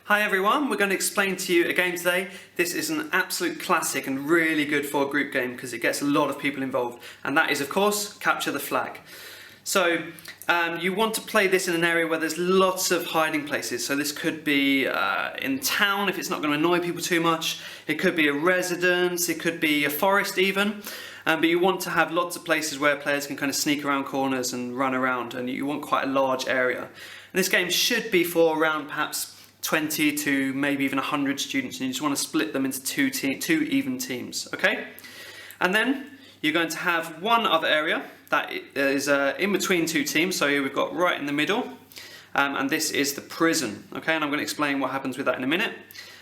Hi everyone, we're going to explain to you a game today. This is an absolute classic and really good for a group game because it gets a lot of people involved, and that is of course capture the flag. So you want to play this in an area where there's lots of hiding places. So this could be in town if it's not going to annoy people too much. It could be a residence, it could be a forest even. But you want to have lots of places where players can kind of sneak around corners and run around, and you want quite a large area. And this game should be for around perhaps 20 to maybe even 100 students, and you just want to split them into two even teams, okay? And then you're going to have one other area that is in between two teams, so here we've got right in the middle, and this is the prison, okay? And I'm going to explain what happens with that in a minute.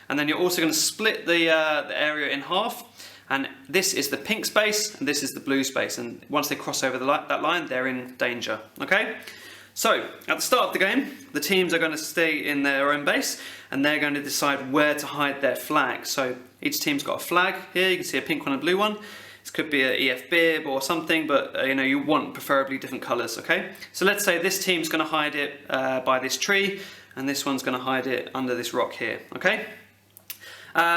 And then you're also going to split the area in half, and this is the pink space and this is the blue space, and once they cross over that line, they're in danger, okay? So, at the start of the game, the teams are going to stay in their own base and they're going to decide where to hide their flag. So, each team's got a flag here, you can see a pink one and a blue one. This could be an EF bib or something, but you want preferably different colours, okay? So let's say this team's going to hide it by this tree and this one's going to hide it under this rock here, okay?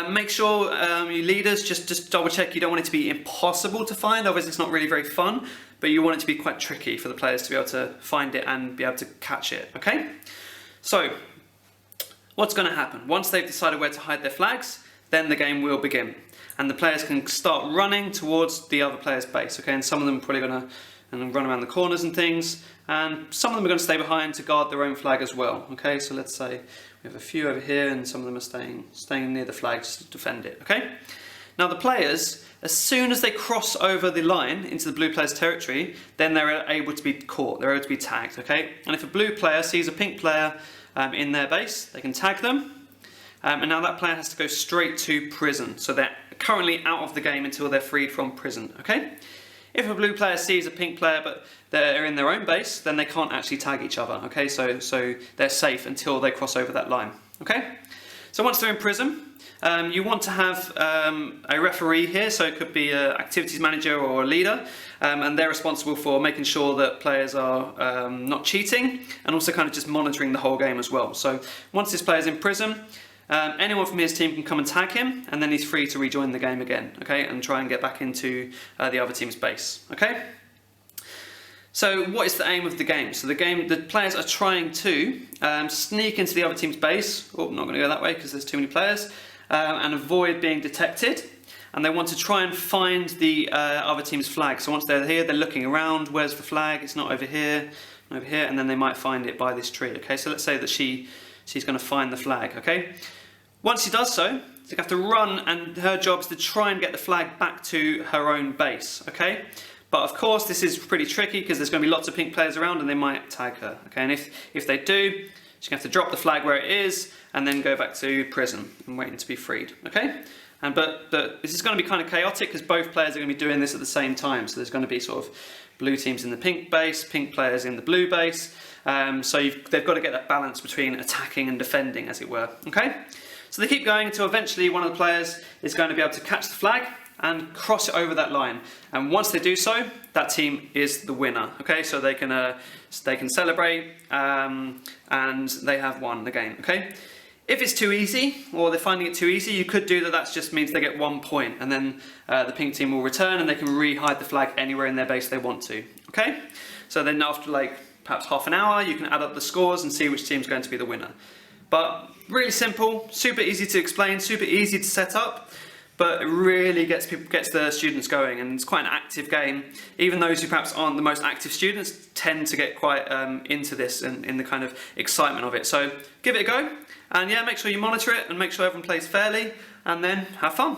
Make sure you leaders just double check you don't want it to be impossible to find. Obviously it's not really very fun, but you want it to be quite tricky for the players to be able to find it and be able to catch it, okay? So, what's going to happen? Once they've decided where to hide their flags, then the game will begin. And the players can start running towards the other player's base, okay? And some of them are probably going to run around the corners and things, and some of them are going to stay behind to guard their own flag as well, okay? So let's say we have a few over here and some of them are staying near the flag just to defend it, okay? Now the players, as soon as they cross over the line into the blue player's territory, then they're able to be caught, they're able to be tagged, okay? And if a blue player sees a pink player in their base, they can tag them, and now that player has to go straight to prison. So they're currently out of the game until they're freed from prison, okay? If a blue player sees a pink player but they're in their own base, then they can't actually tag each other, okay? So they're safe until they cross over that line, okay? So once they're in prison, you want to have a referee here, so it could be an activities manager or a leader, and they're responsible for making sure that players are not cheating and also kind of just monitoring the whole game as well. So once this player's in prison, anyone from his team can come and tag him, and then he's free to rejoin the game again, okay, and try and get back into the other team's base, okay? So what is the aim of the game? So the players are trying to sneak into the other team's base. Oh, I'm not going to go that way because there's too many players, and avoid being detected. And they want to try and find the other team's flag. So once they're here, they're looking around. Where's the flag? It's not over here, and then they might find it by this tree. Okay, so let's say that she's going to find the flag. Okay, once she does so, she's going to have to run, and her job is to try and get the flag back to her own base. Okay. But of course this is pretty tricky because there's going to be lots of pink players around and they might tag her. Okay, and if they do, she's going to have to drop the flag where it is and then go back to prison and waiting to be freed. Okay, but this is going to be kind of chaotic because both players are going to be doing this at the same time. So there's going to be sort of blue teams in the pink base, pink players in the blue base. So they've got to get that balance between attacking and defending, as it were. Okay, so they keep going until eventually one of the players is going to be able to catch the flag and cross it over that line, and once they do so, that team is the winner. Okay, so they can celebrate and they have won the game. Okay, if it's too easy or they're finding it too easy, you could do that. That just means they get 1 point, and then the pink team will return and they can re-hide the flag anywhere in their base they want to. Okay, so then after like perhaps half an hour, you can add up the scores and see which team's going to be the winner. But really simple, super easy to explain, super easy to set up. But it really gets the students going, and it's quite an active game. Even those who perhaps aren't the most active students tend to get quite into this and in the kind of excitement of it. So give it a go, and yeah, make sure you monitor it and make sure everyone plays fairly, and then have fun.